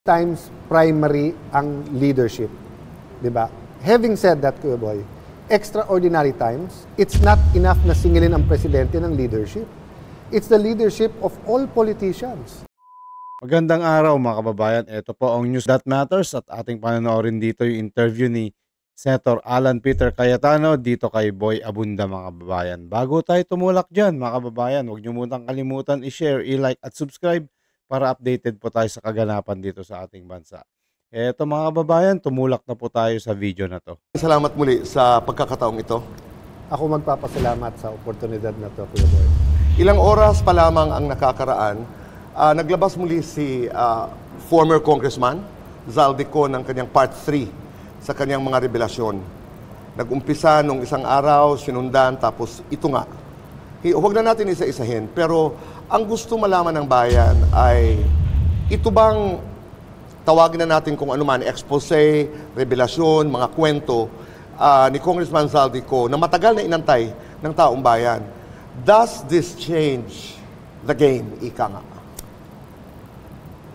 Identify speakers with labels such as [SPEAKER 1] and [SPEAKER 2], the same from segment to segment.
[SPEAKER 1] times primary ang leadership. Diba? Having said that, Kuya Boy, extraordinary times, it's not enough na singilin ang presidente ng leadership. It's the leadership of all politicians.
[SPEAKER 2] Magandang araw mga kababayan. Ito po ang News That Matters at ating panonoorin dito yung interview ni Senator Alan Peter Cayetano dito kay Boy Abunda mga kababayan. Bago tayo tumulak dyan mga kababayan, huwag niyo munang kalimutan i-share, i-like at subscribe para updated po tayo sa kaganapan dito sa ating bansa. Eto mga kababayan, tumulak na po tayo sa video na to.
[SPEAKER 3] Salamat muli sa pagkakataong ito.
[SPEAKER 1] Ako magpapasalamat sa oportunidad na to, Kuya Boy.
[SPEAKER 3] Ilang oras pa lamang ang nakakaraan, naglabas muli si former Congressman Zaldico ng kanyang Part 3 sa kanyang mga revelasyon. Nag-umpisa nung isang araw, sinundan, tapos ito nga. Huwag na natin isa-isahin, pero ang gusto malaman ng bayan ay ito bang tawagin na natin kung ano man, expose, revelasyon, mga kwento ni Congressman Zaldico na matagal na inantay ng taong bayan. Does this change the game, ika nga?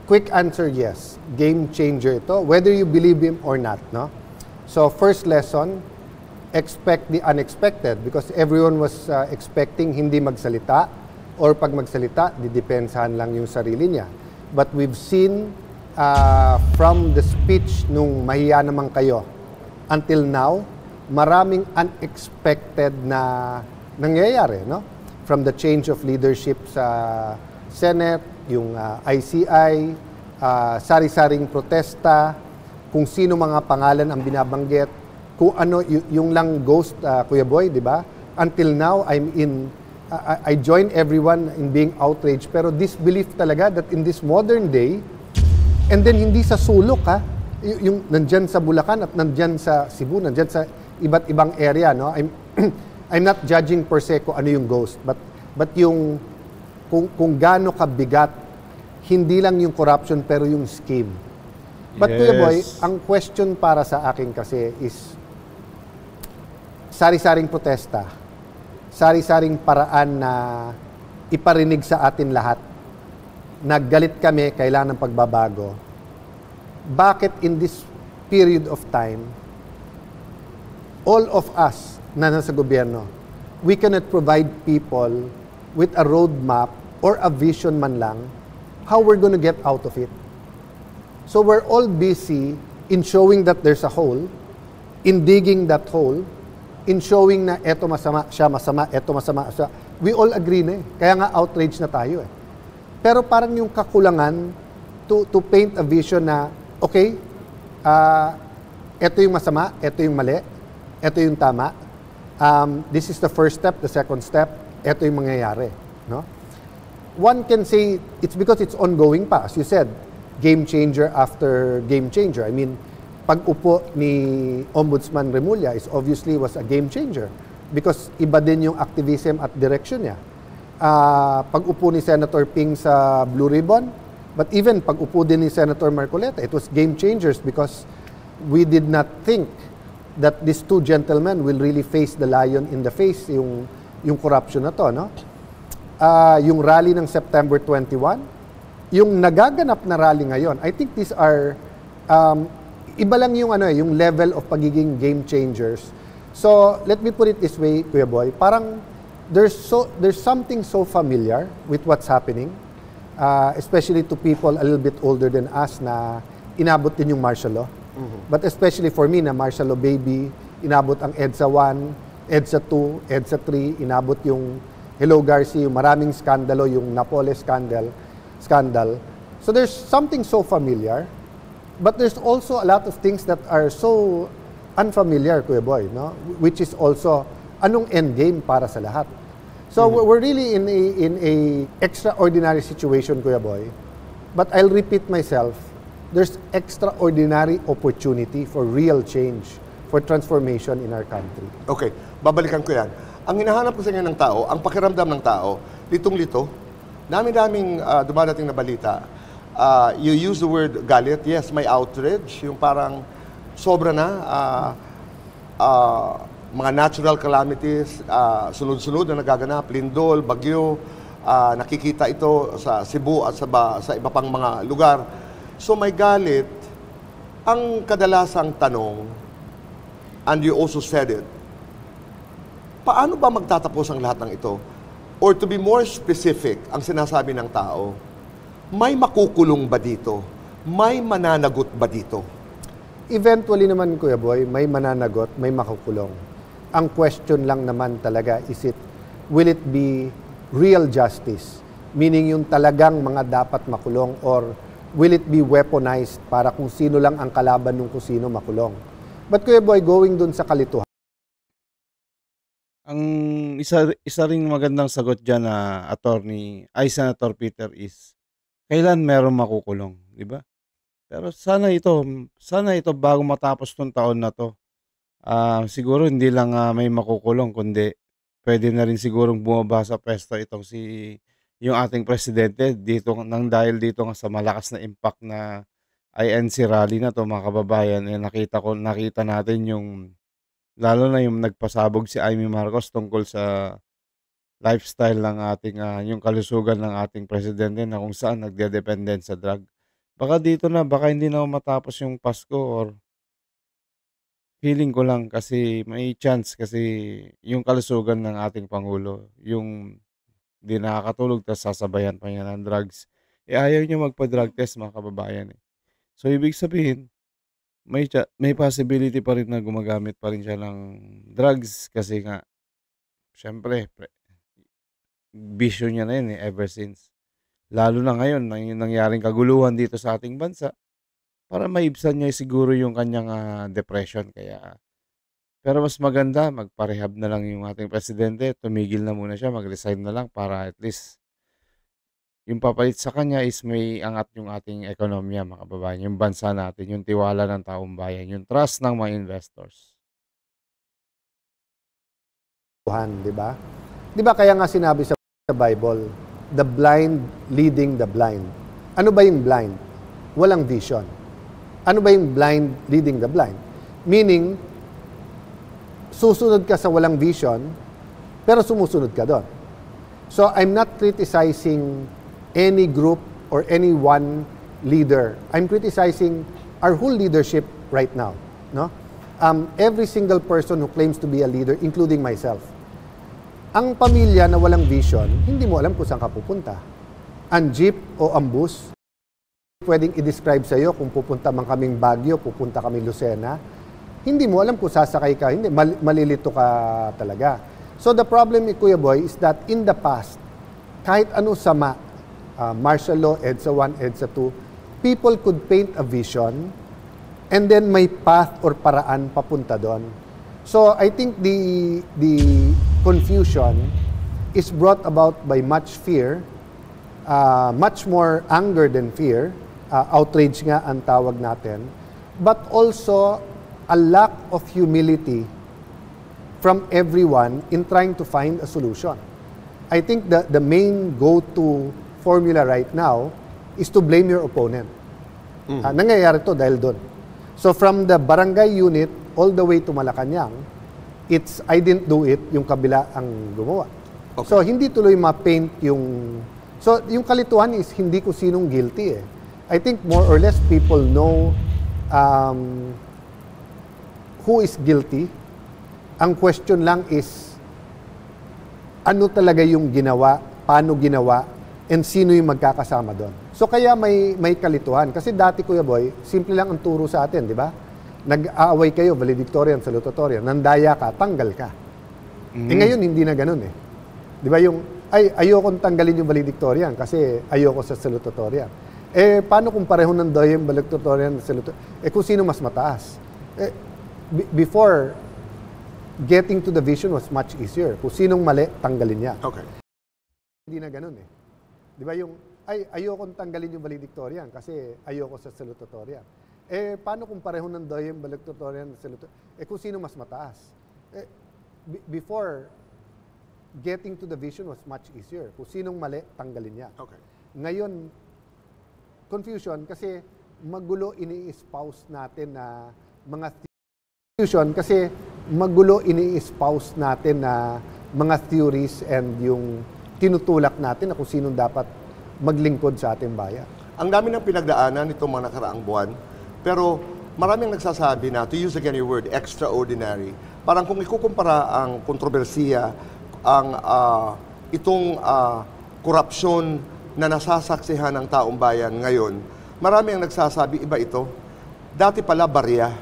[SPEAKER 1] Quick answer, yes. Game changer ito, whether you believe him or not. No? So first lesson, expect the unexpected because everyone was expecting hindi magsalita or pag magsalita, didepensahan lang yung sarili niya. But we've seen from the speech nung mahiya naman kayo until now, maraming unexpected na nangyayari, no? From the change of leadership sa Senate, yung ICI, sari-saring protesta, kung sino mga pangalan ang binabanggit, kung ano yung lang ghost, Kuya Boy, di ba? Until now, I join everyone in being outraged, pero disbelief talaga that in this modern day, and then hindi sa sulok, yung nandyan sa Bulacan at nandyan sa Cebu, nandyan sa iba't ibang area, no? I'm not judging per se kung ano yung ghost, but yung kung gaano kabigat, hindi lang yung corruption pero yung scheme. But yes. Kuya Boy, ang question para sa akin kasi is sari-saring protesta, sari-saring paraan na iparinig sa atin lahat. Naggalit kami, kailangan ng pagbabago. Bakit in this period of time, all of us na nasa gobyerno, we cannot provide people with a roadmap or a vision man lang how we're going to get out of it. So we're all busy in showing that there's a hole, in digging that hole, in showing na eto masama, siya masama, eto masama, siya. We all agree na eh. Kaya nga outrage na tayo eh. Pero parang yung kakulangan to paint a vision na, okay, eto yung masama, eto yung mali, eto yung tama. This is the first step, the second step, eto yung mangyayari. No? One can say it's because it's ongoing pa. As you said, game changer after game changer. I mean, pag-upo ni Ombudsman Remulla is obviously was a game changer because iba din yung activism at direction niya. Pag-upo ni Senator Ping sa Blue Ribbon, but even pag-upo din ni Senator Marcoleta, it was game changers because we did not think that these two gentlemen will really face the lion in the face, yung corruption na to, no? Yung rally ng September 21, yung nagaganap na rally ngayon, I think these are iba lang yung yung level of pagiging game changers. So, let me put it this way, Kuya Boy, parang there's something so familiar with what's happening, especially to people a little bit older than us na inabot din yung martial law. Mm-hmm. But especially for me na martial law baby, inabot ang EDSA 1, EDSA 2, EDSA 3, inabot yung Hello Garcia, yung maraming skandalo, yung Napoles scandal. So there's something so familiar, but there's also a lot of things that are so unfamiliar, Kuya Boy, no? Which is also anong end game para sa lahat. So we're really in a extraordinary situation, Kuya Boy. But I'll repeat myself, there's extraordinary opportunity for real change, for transformation in our country.
[SPEAKER 3] Okay, babalikan ko yan. Ang hinahanap ko sa inyo ng tao, ang pakiramdam ng tao, litong-lito, dami-daming dumadating na balita. You use the word galit. Yes, may outrage. Yung parang sobra na. Mga natural calamities, sunod-sunod na nagaganap. Lindol, bagyo, nakikita ito sa Cebu at sa iba pang mga lugar. So may galit. Ang kadalasang tanong, and you also said it, paano ba magtatapos ang lahat ng ito? Or to be more specific, ang sinasabi ng tao, may makukulong ba dito? May mananagot ba dito?
[SPEAKER 1] Eventually naman, Kuya Boy, may mananagot, may makukulong. Ang question lang naman talaga is will it be real justice? Meaning yung talagang mga dapat makulong, or will it be weaponized para kung sino lang ang kalaban ng kung sino makulong? But Kuya Boy, going dun sa kalituhan,
[SPEAKER 2] Ang isa ring magandang sagot diyan na Senator Peter is kailan meron makukulong, 'di ba? Pero sana ito bago matapos 'tong taon na 'to. Siguro hindi lang may makukulong kundi pwede na rin sigurong bumaba sa pwesto itong yung ating presidente dito nang dahil dito nga sa malakas na impact na INC rally na 'to, mga kababayan. Nakita natin yung lalo na yung nagpasabog si Amy Marcos tungkol sa lifestyle ng ating yung kalusugan ng ating presidente na kung saan nagde-dependent sa drug. Baka hindi na matapos yung Pasko, or feeling ko lang kasi may chance kasi yung kalusugan ng ating Pangulo, yung di nakakatulog tapos sasabayan pa niya ng drugs. Ayaw niya magpa-drug test, mga kababayan. So, ibig sabihin, may possibility pa rin na gumagamit pa rin siya ng drugs kasi nga, syempre, bisyo niya na yun ever since. Lalo na ngayon, yung nangyaring kaguluhan dito sa ating bansa, para maibsan niya siguro yung kanyang depression. Pero mas maganda, magparehab na lang yung ating presidente, tumigil na muna siya, mag-resign na lang para at least yung papalit sa kanya is may angat yung ating ekonomiya, mga kababayan, yung bansa natin, yung tiwala ng taong bayan, yung trust ng mga investors.
[SPEAKER 1] di ba? Di ba kaya nga sinabi sa Bible, the blind leading the blind. Ano ba yung blind? Walang vision. Ano ba yung blind leading the blind? Meaning, susunod ka sa walang vision, pero sumusunod ka doon. So, I'm not criticizing any group or any one leader. I'm criticizing our whole leadership right now. No? Every single person who claims to be a leader, including myself. Ang pamilya na walang vision, hindi mo alam kung saan ka pupunta. Ang jeep o ang bus, pwedeng i-describe sa iyo kung pupunta man kaming Baguio, pupunta kami Lucena, hindi mo alam kung sasakay ka, hindi, malilito ka talaga. So the problem, Kuya Boy, is that in the past, kahit ano sama, martial law, EDSA 1, EDSA 2, people could paint a vision and then may path or paraan papunta doon. So I think the confusion is brought about by much fear, much more anger than fear, outrage nga ang tawag natin, but also a lack of humility from everyone in trying to find a solution. I think the main go-to formula right now is to blame your opponent. Nangyayari to dahil doon. So from the barangay unit all the way to Malacanang, it's I didn't do it, yung kabila ang gumawa. Okay. So hindi tuloy ma-paint yung... So yung kalituhan is hindi ko sinong guilty eh. I think more or less people know who is guilty. Ang question lang is ano talaga yung ginawa, paano ginawa, and sino yung magkakasama doon. So kaya may kalituhan. Kasi dati, Kuya Boy, simple lang ang turo sa atin, di ba? Nag-aaway kayo, valedictorian, salutatorian, nandaya ka, tanggal ka. Eh ngayon, hindi na ganun eh. Di ba yung, ayokong tanggalin yung valedictorian kasi ayoko sa salutatorian. Eh, paano kung pareho ng daya yung valedictorian at salutatorian? Eh, kung sino mas mataas? Eh, before, getting to the vision was much easier. Kung sinong mali, tanggalin niya.
[SPEAKER 3] Okay.
[SPEAKER 1] Hindi na ganun eh. Di ba yung, ayokong tanggalin yung valedictorian kasi ayoko sa salutatorian. Eh, paano kung pareho ng daya yung valedictorian at salutatorian? Eh, kung sino mas mataas? Eh, before, getting to the vision was much easier. Kung sinong mali, tanggalin niya.
[SPEAKER 3] Okay.
[SPEAKER 1] Ngayon, confusion kasi magulo ini-espouse natin na mga theories and yung tinutulak natin na kung sinong dapat maglingkod sa ating bayan.
[SPEAKER 3] Ang dami ng pinagdaanan itong mga nakaraang buwan, pero maraming nagsasabi na, to use again your word, extraordinary. Parang kung ikukumpara ang kontrobersiya, ang itong korupsyon na nasasaksihan ng taong bayan ngayon, marami ang nagsasabi, iba ito. Dati pala barya.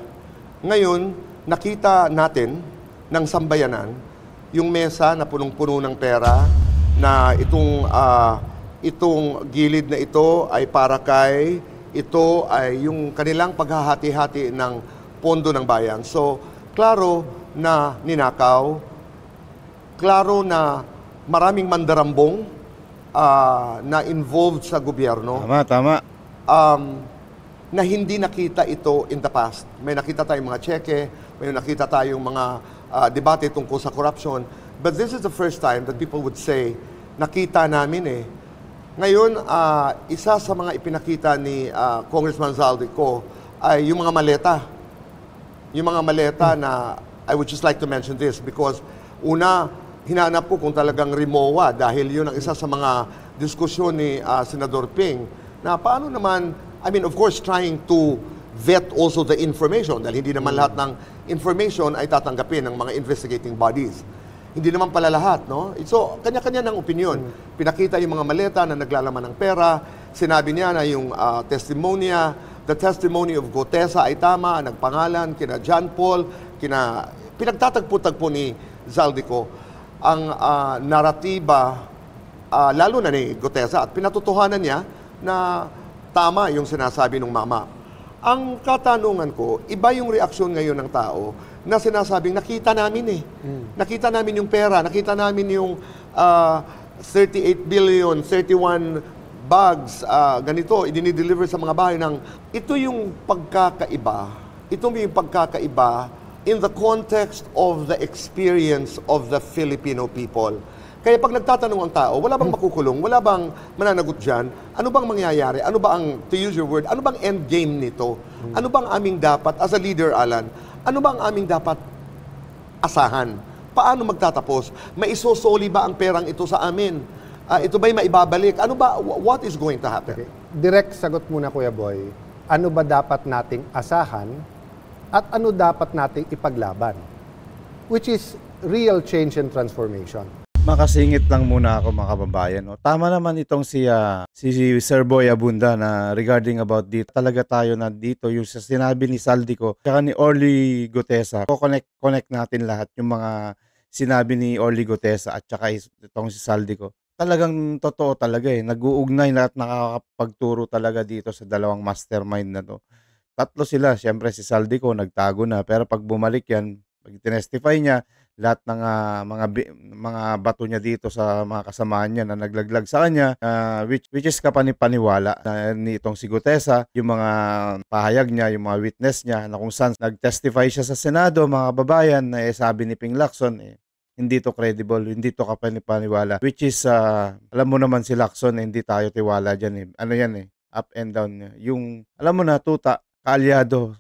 [SPEAKER 3] Ngayon, nakita natin ng sambayanan, yung mesa na punong-puno ng pera, na itong gilid na ito ay para kay, ito ay yung kanilang paghahati-hati ng pondo ng bayan. So, klaro na ninakaw, klaro na maraming mandarambong na involved sa gobyerno.
[SPEAKER 2] Tama.
[SPEAKER 3] Na hindi nakita ito in the past. May nakita tayong mga cheque, may nakita tayong mga debate tungkol sa corruption. But this is the first time that people would say, nakita namin eh. Ngayon, isa sa mga ipinakita ni Congressman Zaldico ay yung mga maleta. Yung mga maleta na, I would just like to mention this because una, hinanap ko kung talagang Rimowa dahil yun ang isa sa mga diskusyon ni Senador Ping na paano naman, I mean, of course, trying to vet also the information dahil hindi naman lahat ng information ay tatanggapin ng mga investigating bodies. Hindi naman pala lahat, no? So, kanya-kanya ng opinion. Pinakita yung mga maleta na naglalaman ng pera, sinabi niya na yung the testimony of Gotesa ay tama, nagpangalan, kina John Paul, pinagtatagpo-tagpo ni Zaldico ang naratiba, lalo na ni Gotesa, at pinatutuhanan niya na tama yung sinasabi ng mama. Ang katanungan ko, iba yung reaksyon ngayon ng tao na sinasabing, nakita namin eh. Nakita namin yung pera, nakita namin yung 38 billion, 31 bags, ganito, idinideliver sa mga bahay ng... Ito yung pagkakaiba in the context of the experience of the Filipino people. Kaya pag nagtatanong ang tao, wala bang makukulong? Wala bang mananagot dyan? Ano bang mangyayari? Ano ba ang, to use your word, ano bang end game nito? Ano bang aming dapat, as a leader, Alan, ano bang aming dapat asahan? Paano magtatapos? Maisosoli ba ang perang ito sa amin? Ito ba'y maibabalik? Ano ba, what is going to happen?
[SPEAKER 1] Okay. Direct sagot muna, Kuya Boy. Ano ba dapat nating asahan at ano dapat nating ipaglaban? Which is real change and transformation.
[SPEAKER 2] Makasingit lang muna ako mga kababayan. No? Tama naman itong si Sir Boy Abunda na regarding about dito. Talaga tayo na dito yung sinabi ni Zaldico kaya ni Orly Gotesa. Connect natin lahat yung mga sinabi ni Orly Gotesa at saka itong si Zaldico. Talagang totoo talaga eh. Nag-uugnay na at nakakapagturo talaga dito sa dalawang mastermind na to. Tatlo sila. Siyempre si Zaldico nagtago na. Pero pag bumalik yan, pag tinestify niya, lahat ng mga bato niya dito sa mga kasamaan niya na naglaglag sa kanya, which is kapanipaniwala ni itong si Gotesa, yung mga pahayag niya, yung mga witness niya na kung saan nag-testify siya sa Senado, mga kababayan, na sabi ni Ping Lacson, hindi to credible, hindi to kapanipaniwala, which is, alam mo naman si Lacson, hindi tayo tiwala dyan Ano yan up and down. Yung, alam mo na, tuta, kaalyado,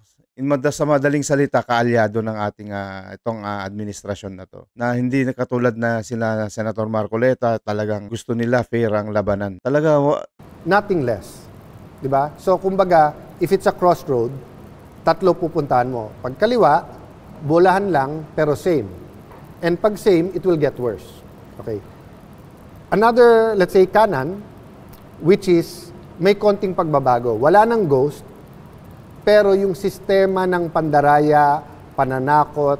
[SPEAKER 2] sa madaling salita, kaalyado ng ating itong administrasyon na to. Na hindi katulad na sila Senator Marcoleta, talagang gusto nila fair ang labanan. Talaga,
[SPEAKER 1] Nothing less. Diba? So, kumbaga, if it's a crossroad, tatlo pupuntahan mo. Pag kaliwa, bolahan lang, pero same. And pag same, it will get worse. Okay. Another, let's say, kanan, which is, may konting pagbabago. Wala nang ghost, pero yung sistema ng pandaraya, pananakot,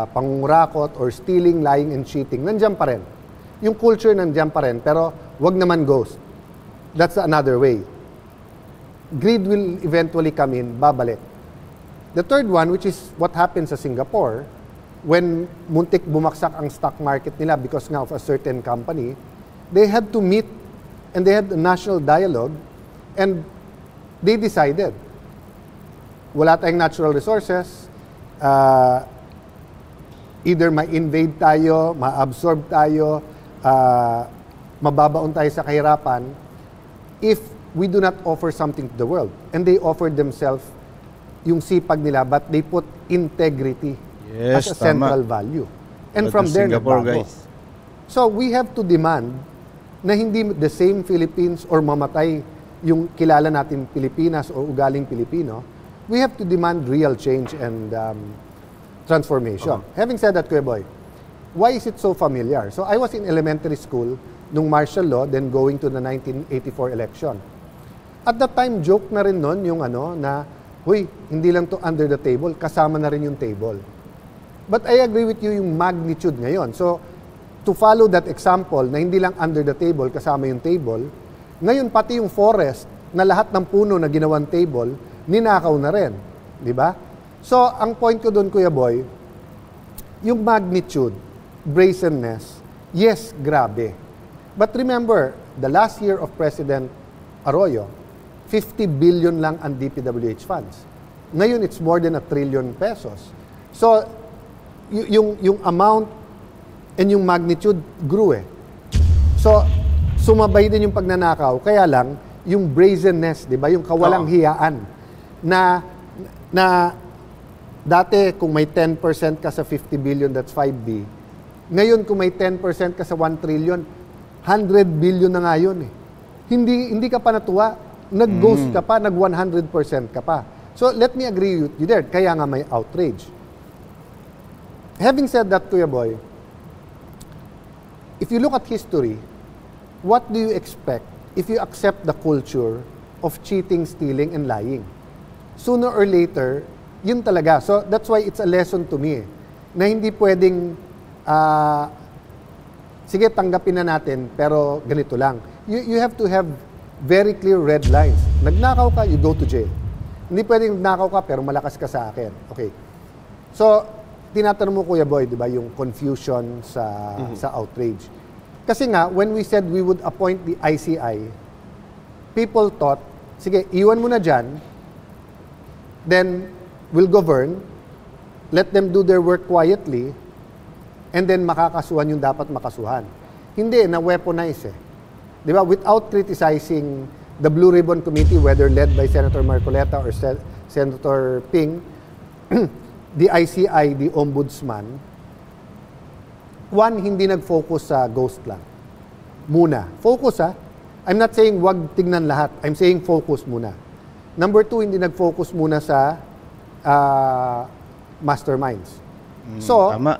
[SPEAKER 1] pangungurakot, or stealing, lying, and cheating, nandiyan pa rin. Yung culture nandiyan pa rin, pero wag naman ghost. That's another way. Greed will eventually come in, babalik. The third one, which is what happened sa Singapore, when muntik bumaksak ang stock market nila because nga of a certain company, they had to meet and they had a national dialogue and they decided, wala tayong natural resources, either ma-invade tayo, ma-absorb tayo, mababaon tayo sa kahirapan, if we do not offer something to the world. And they offered themselves yung sipag nila, but they put integrity as a central value. And from there, nagbago. So we have to demand na hindi the same Philippines or mamatay yung kilala natin Pilipinas o ugaling Pilipino, we have to demand real change and transformation. Having said that, Kuya Boy, why is it so familiar? So I was in elementary school nung martial law, then going to the 1984 election. At that time, joke na rin nun yung na, huy, hindi lang to under the table, kasama na rin yung table. But I agree with you yung magnitude ngayon. So, to follow that example na hindi lang under the table, kasama yung table, ngayon pati yung forest na lahat ng puno na ginawang table, ninakaw na rin. Di ba? So, ang point ko doon, Kuya Boy, yung magnitude, brazenness, yes, grabe. But remember, the last year of President Arroyo, 50 billion lang ang DPWH funds. Ngayon, it's more than 1 trillion pesos. So, yung amount and yung magnitude grew eh. So, sumabay din yung pagnanakaw. Kaya lang, yung brazenness, di ba? Yung kawalang hiyaan. Na dati, kung may 10% ka sa 50 billion, that's 5B. Ngayon, kung may 10% ka sa 1 trillion, 100 billion na nga yun eh. Hindi ka pa natuwa. Nag-ghost ka pa, nag-100% ka pa. So, let me agree with you there. Kaya nga may outrage. Having said that, Kuya Boy, if you look at history, what do you expect if you accept the culture of cheating, stealing, and lying? Sooner or later, yun talaga. So, that's why it's a lesson to me na hindi pwedeng, sige, tanggapin na natin, pero ganito lang. You have to have very clear red lines. Nagnakaw ka, you go to jail. Hindi pwedeng nagnakaw ka, pero malakas ka sa akin. Okay. So, tinatanong mo, Kuya Boy, di ba, yung confusion sa outrage. Kasi nga, when we said we would appoint the ICI, people thought, sige, iwan mo na dyan, then we'll govern, let them do their work quietly, and then makakasuhan yung dapat makasuhan. Hindi, na-weaponize eh. Di ba? Without criticizing the Blue Ribbon Committee, whether led by Senator Marcoleta or Senator Ping, the ICI, the Ombudsman, one, hindi nag-focus sa ghost lang. Muna. Focus I'm not saying wag tignan lahat. I'm saying focus muna. Number two, hindi nag-focus muna sa masterminds. So,
[SPEAKER 2] Tama.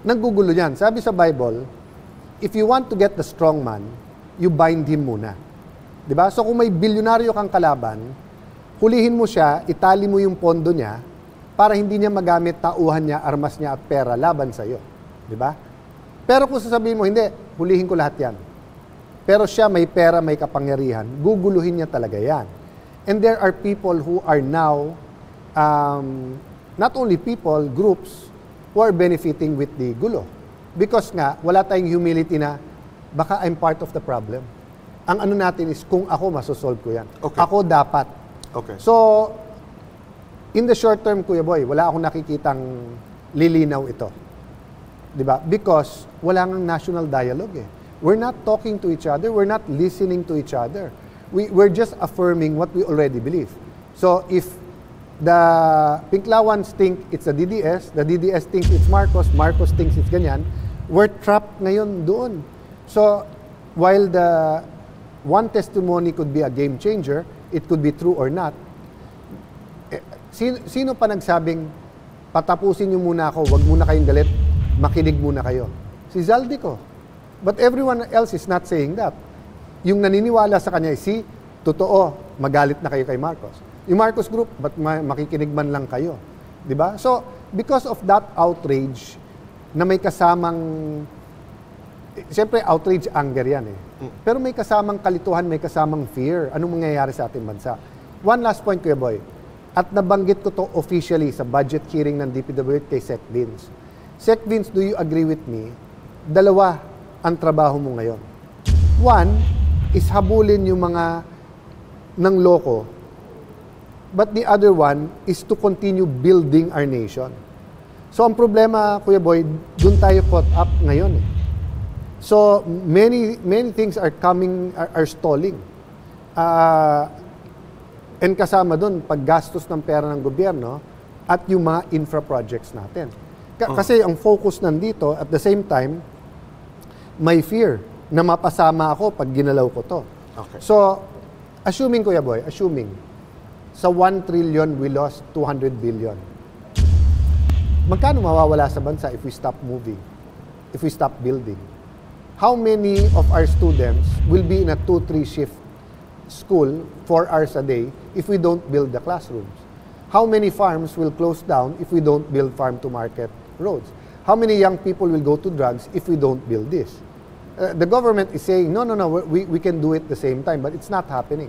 [SPEAKER 1] naggugulo yan. Sabi sa Bible, if you want to get the strong man, you bind him muna. Diba? So kung may bilyonaryo kang kalaban, hulihin mo siya, itali mo yung pondo niya, para hindi niya magamit tauhan niya, armas niya at pera laban sa iyo. Diba? Pero kung sasabihin mo, hindi, hulihin ko lahat yan. Pero siya may pera, may kapangyarihan, guguluhin niya talaga yan. And there are people who are now, not only people, groups, who are benefiting with the gulo. Because nga, wala tayong humility na, baka I'm part of the problem. Ang ano natin is, kung ako, masosolve ko yan.
[SPEAKER 3] Okay.
[SPEAKER 1] Ako dapat.
[SPEAKER 3] Okay.
[SPEAKER 1] So, in the short term, Kuya Boy, wala akong nakikitang lilinaw ito. Diba? Because wala ngang national dialogue eh. We're not talking to each other. We're not listening to each other. We're just affirming what we already believe. So, if the Pinklawans think it's the DDS thinks it's Marcos thinks it's ganyan, we're trapped ngayon doon. So, while the one testimony could be a game changer, it could be true or not, sino pa nagsabing, patapusin niyo muna ako, wag muna kayong galit, makinig muna kayo? Si Zaldico. But everyone else is not saying that. Yung naniniwala sa kanya, totoo, magalit na kayo kay Marcos. Yung Marcos Group, ba't makikinig man lang kayo? Diba? So, because of that outrage, na may kasamang, siyempre outrage, anger yan eh. Pero may kasamang kalituhan, may kasamang fear. Anong mangyayari sa ating bansa? One last point, Kuya Boy. At nabanggit ko to officially sa budget hearing ng DPWH kay Sec Vince. Sec Vince, do you agree with me? Dalawa ang trabaho mo ngayon. One is habulin yung mga ng loko. But the other one is to continue building our nation. So ang problema, Kuya Boy, dun tayo caught up ngayon eh. So many things are stalling. And kasama dun, paggastos ng pera ng gobyerno at yung mga infra projects natin. Kasi ang focus nandito, at the same time, may fear na mapasama ako pag ginalaw ko to.
[SPEAKER 3] Okay.
[SPEAKER 1] So, Assuming, Kuya Boy, assuming, sa 1 trillion, we lost 200 billion. Magkano mawawala sa bansa if we stop moving? If we stop building? How many of our students will be in a 2-3 shift school 4 hours a day if we don't build the classrooms? How many farms will close down if we don't build farm-to-market roads? How many young people will go to drugs if we don't build this? The government is saying, no, we can do it the same time, but it's not happening.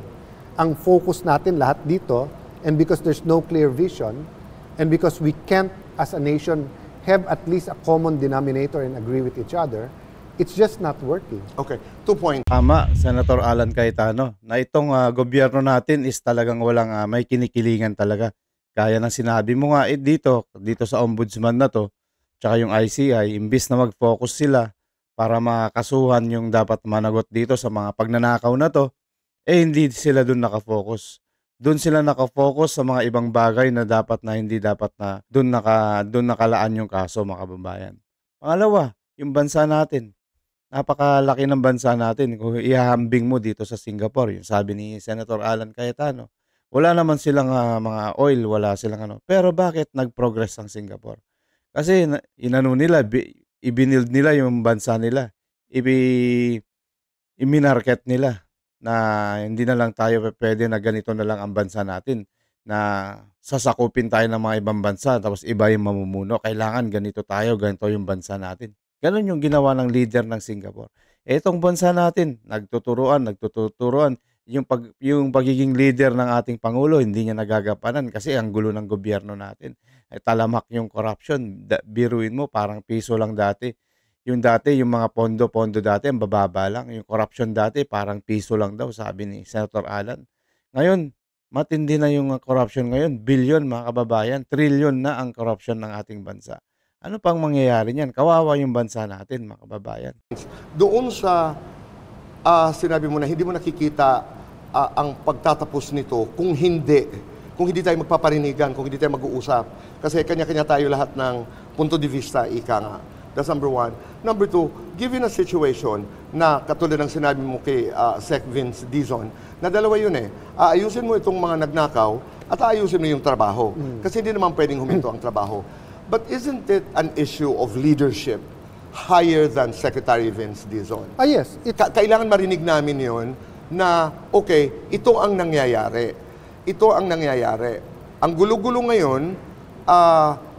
[SPEAKER 1] Ang focus natin lahat dito, and because there's no clear vision, and because we can't, as a nation, have at least a common denominator and agree with each other, it's just not working.
[SPEAKER 3] Okay, 2 points.
[SPEAKER 2] Tama, Senator Alan Cayetano, na itong gobyerno natin is talagang walang may kinikilingan talaga. Kaya ng sinabi mo nga, dito sa ombudsman na to, tsaka yung ICI, imbis na mag-focus sila para makasuhan yung dapat managot dito sa mga pagnanakaw na to, hindi sila dun nakafocus. Doon sila nakafocus sa mga ibang bagay na hindi dapat na doon nakalaan yung kaso, mga kababayan. Pangalawa, yung bansa natin. Napakalaki ng bansa natin. Kung ihahambing mo dito sa Singapore, yung sabi ni Senator Alan Cayetano, wala naman silang mga oil, wala silang Pero bakit nag-progress ang Singapore? Kasi ibinild nila yung bansa nila. Iminarket nila na hindi na lang tayo pwede na ganito na lang ang bansa natin, na sasakupin tayo ng mga ibang bansa tapos iba yung mamumuno. Kailangan ganito tayo, ganito yung bansa natin. Ganon yung ginawa ng leader ng Singapore. Itong bansa natin, nagtuturuan. Yung pagiging leader ng ating Pangulo, hindi niya nagagampanan kasi ang gulo ng gobyerno natin. Talamak yung corruption. Biruin mo, parang piso lang dati. Yung mga pondo dati, ang bababa lang. Yung corruption dati, parang piso lang daw, sabi ni Senator Alan. Ngayon, matindi na yung corruption ngayon. Billion, mga kababayan. Trillion na ang corruption ng ating bansa. Ano pang mangyayari niyan? Kawawa yung bansa natin, mga kababayan.
[SPEAKER 3] Doon sa sinabi mo na hindi mo nakikita ang pagtatapos nito kung hindi tayo magpaparinigan, kung hindi tayo mag-uusap. Kasi kanya-kanya tayo lahat ng punto de vista, ika nga. That's number 1. Number 2, given a situation na katulad ng sinabi mo kay Sec Vince Dizon, na dalawa yun aayusin mo itong mga nagnakaw at aayusin mo yung trabaho. Kasi hindi naman pwedeng huminto ang trabaho. But isn't it an issue of leadership higher than Secretary Vince Dizon?
[SPEAKER 1] Yes.
[SPEAKER 3] Kailangan marinig namin yun na, okay, ito ang nangyayari. Ito ang nangyayari. Ang gulo-gulo ngayon,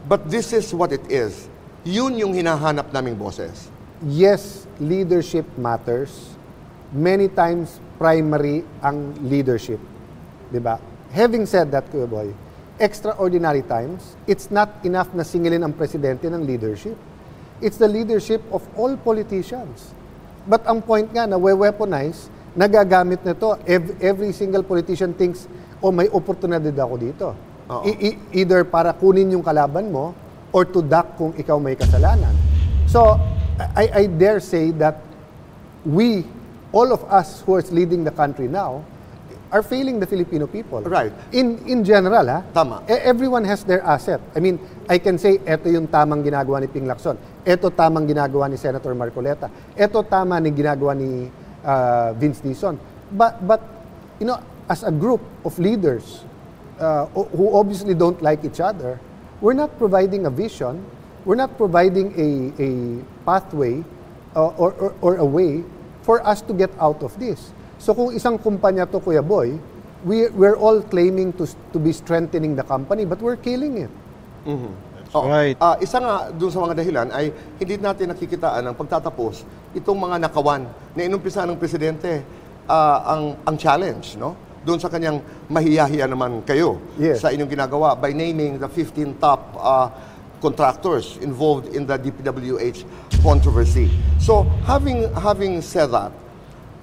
[SPEAKER 3] but this is what it is. Yun yung hinahanap naming boses.
[SPEAKER 1] Yes, leadership matters. Many times, primary ang leadership. Diba? Having said that, Kuya Boy, extraordinary times, it's not enough na singilin ang presidente ng leadership. It's the leadership of all politicians. But ang point nga na we-weaponize, nagagamit nito, every single politician thinks, may oportunidad ako dito. Either para kunin yung kalaban mo, or to duck kung ikaw may kasalanan. So, I dare say that we, all of us who are leading the country now, are failing the Filipino people.
[SPEAKER 3] Right.
[SPEAKER 1] In general,
[SPEAKER 3] Tama.
[SPEAKER 1] Everyone has their asset. I mean, I can say, eto yung tamang ginagawa ni Ping Lacson. Eto tamang ginagawa ni Senator Marcoleta. Eto tama ni ginagawa ni Vince Dizon. But as a group of leaders who obviously don't like each other, we're not providing a vision, we're not providing a pathway or a way for us to get out of this. So kung isang kumpanya to, Kuya Boy, we're all claiming to be strengthening the company, but we're killing it.
[SPEAKER 2] That's right.
[SPEAKER 3] Isa nga doon sa mga dahilan ay hindi natin nakikitaan ang pagtatapos itong mga nakawan na inumpisa ng presidente ang challenge, no? Doon sa kanyang mahiyahiya naman kayo sa inyong ginagawa by naming the 15 top contractors involved in the DPWH controversy. So, having said that,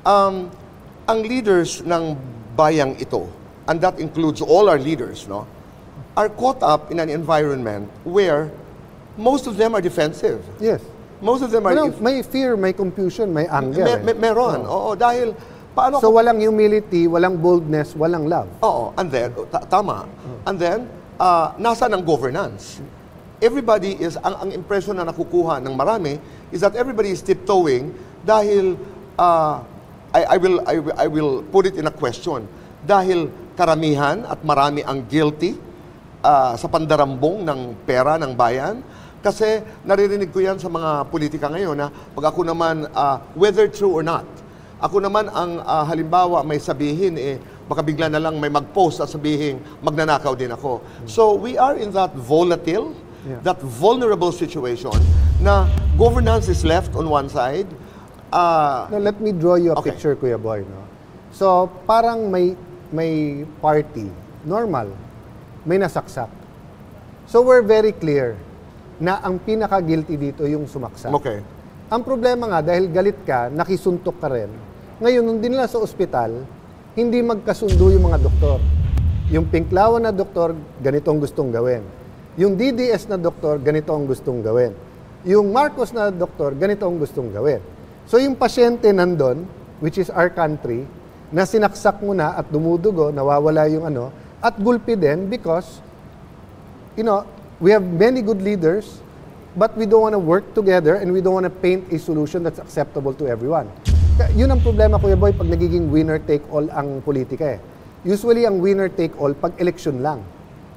[SPEAKER 3] ang leaders ng bayang ito, and that includes all our leaders, no, are caught up in an environment where most of them are defensive.
[SPEAKER 1] Yes.
[SPEAKER 3] Most of them are...
[SPEAKER 1] may fear, may confusion, may anger.
[SPEAKER 3] Meron. Oo, dahil...
[SPEAKER 1] So walang humility, walang boldness, walang love.
[SPEAKER 3] Oo, and then, tama. And then, nasa ng governance. Everybody is, ang impression na nakukuha ng marami is that everybody is tiptoeing dahil, I will put it in a question. dahil karamihan at marami ang guilty sa pandarambong ng pera ng bayan. Kasi naririnig ko yan sa mga politika ngayon na pag ako naman, whether true or not, ako naman ang halimbawa may sabihin, baka bigla na lang may mag-post at sabihin, magnanakaw din ako. So we are in that volatile, that vulnerable situation na governance is left on one side.
[SPEAKER 1] Now, let me draw you a picture, Kuya Boy. No? So, parang may party, normal, may nasaksak. So, we're very clear na ang pinaka-guilty dito yung sumaksak.
[SPEAKER 3] Okay.
[SPEAKER 1] Ang problema nga, dahil galit ka, nakisuntok ka rin. Ngayon, nung dinala sa ospital, hindi magkasundo yung mga doktor. Yung Pinklawan na doktor, ganito ang gustong gawin. Yung DDS na doktor, ganito ang gustong gawin. Yung Marcos na doktor, ganito ang gustong gawin. So yung pasyente nandun, which is our country, na sinaksak mo na at dumudugo, nawawala yung at gulpi din because, we have many good leaders, but we don't want to work together and we don't want to paint a solution that's acceptable to everyone. Yun ang problema, Kuya Boy, pag nagiging winner-take-all ang politika. Usually, ang winner-take-all pag election lang.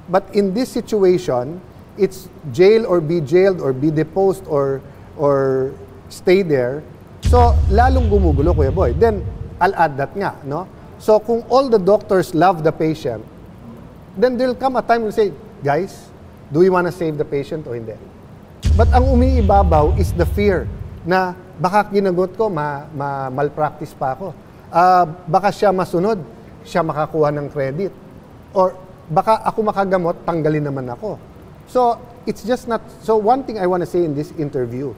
[SPEAKER 1] But in this situation, it's jail or be jailed or be deposed or stay there. So, lalong gumugulo, Kuya Boy. Then, I'll add that nga, no? So, kung all the doctors love the patient, then there'll come a time we'll say, guys, do we want to save the patient o hindi? But ang umiibabaw is the fear na baka ginagot ko, malpractice pa ako. Baka siya masunod, siya makakuha ng credit. Or baka ako makagamot, tanggalin naman ako. So, it's just not... So, one thing I want to say in this interview,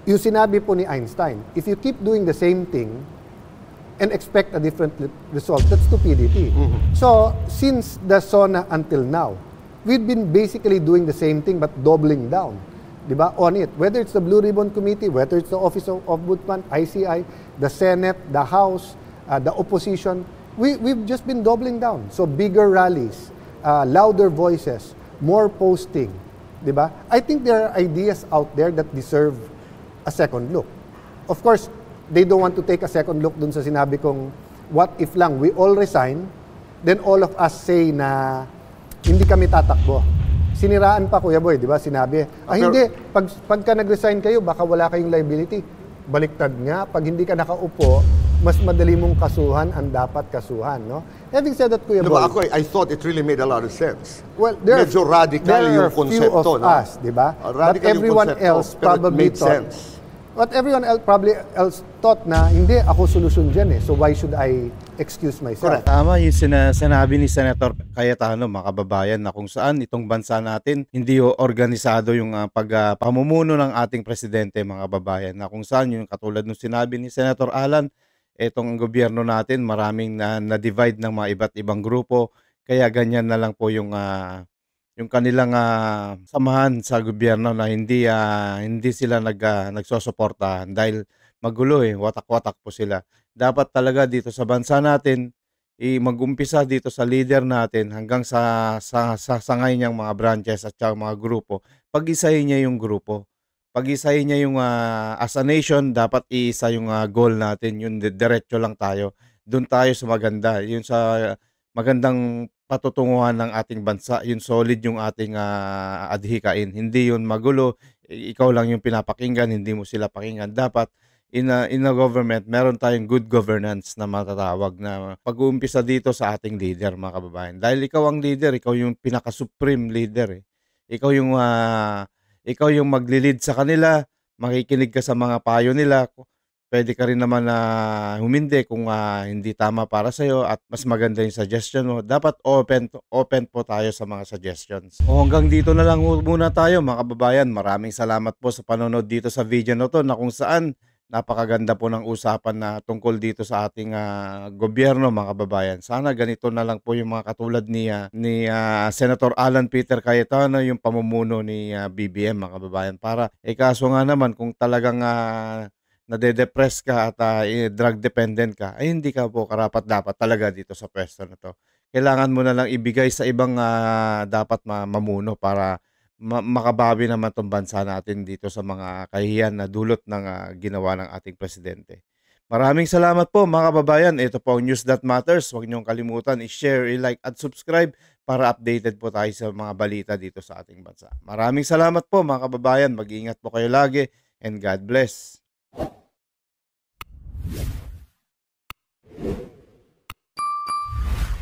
[SPEAKER 1] yung sinabi po ni Einstein, if you keep doing the same thing and expect a different result, that's stupidity. So, since the SONA until now, we've been basically doing the same thing but doubling down, diba, on it. Whether it's the Blue Ribbon Committee, whether it's the Office of Ombudsman, ICI, the Senate, the House, the opposition, we've just been doubling down. So, bigger rallies, louder voices, more posting, diba? I think there are ideas out there that deserve a second look. Of course, they don't want to take a second look dun sa sinabi kong, what if lang we all resign, then all of us say na hindi kami tatakbo. Siniraan pa, Kuya Boy, di ba? Sinabi, hindi, pagka nag-resign kayo, baka wala kayong liability. Baliktad nga, pag hindi ka nakaupo, mas madali mong kasuhan ang dapat kasuhan, no? Having said that, Kuya Boy,
[SPEAKER 3] Ako, I thought it really made a lot of sense.
[SPEAKER 1] well,
[SPEAKER 3] Medyo radical yung konsepto,
[SPEAKER 1] few of us, di ba? But
[SPEAKER 3] Radical yung
[SPEAKER 1] everyone
[SPEAKER 3] konsepto,
[SPEAKER 1] else
[SPEAKER 3] pero it
[SPEAKER 1] probably
[SPEAKER 3] made
[SPEAKER 1] thought,
[SPEAKER 3] sense.
[SPEAKER 1] but everyone else probably thought na, hindi, ako solusyon dyan so why should I excuse myself?
[SPEAKER 3] Correct.
[SPEAKER 2] Tama yung sinabi ni Senator Cayetano, mga kababayan, na kung saan itong bansa natin hindi organisado yung pamumuno ng ating presidente, mga kababayan, na kung saan yung katulad ng sinabi ni Senator Alan, itong gobyerno natin maraming na-divide ng mga iba't ibang grupo, kaya ganyan na lang po yung kanilang samahan sa gobyerno na hindi sila nagsosuportahan dahil magulo watak-watak po sila. Dapat talaga dito sa bansa natin mag-umpisa dito sa leader natin hanggang sa sangay niyang mga branches at saka mga grupo. Pag-isahin niya yung grupo. Pag-isahin niya yung as a nation, dapat iisa yung goal natin. Yung diretso lang tayo. Doon tayo sa maganda. Yung sa magandang patutunguhan ng ating bansa. Yung solid yung ating adhikain. Hindi yun magulo. Ikaw lang yung pinapakinggan, hindi mo sila pakinggan. Dapat in a government, meron tayong good governance na matatawag na pag-uumpisa dito sa ating leader, mga kababayan. Dahil ikaw ang leader, ikaw yung pinaka-supreme leader. Ikaw yung magli-lead sa kanila, makikinig ka sa mga payo nila. Pwede ka rin naman na humindi kung hindi tama para sa'yo at mas maganda yung suggestion mo. Dapat open po tayo sa mga suggestions. O hanggang dito na lang muna tayo, mga kababayan. Maraming salamat po sa panonood dito sa video na to na kung saan napakaganda po ng usapan na tungkol dito sa ating gobyerno, mga kababayan. Sana ganito na lang po yung mga katulad ni Senator Alan Peter Cayetano, yung pamumuno ni BBM, mga kababayan. Para kaso nga naman kung talagang nade-depress ka at drug dependent ka, ay hindi ka po karapat-dapat talaga dito sa pwesto na to. Kailangan mo na lang ibigay sa ibang dapat mamuno para makabawi naman itong bansa natin dito sa mga kahihiyan na dulot ng ginawa ng ating presidente. Maraming salamat po mga kababayan. Ito po ang News That Matters. Huwag niyong kalimutan i-share, i-like at subscribe para updated po tayo sa mga balita dito sa ating bansa. Maraming salamat po mga kababayan. Mag-iingat po kayo lagi and God bless.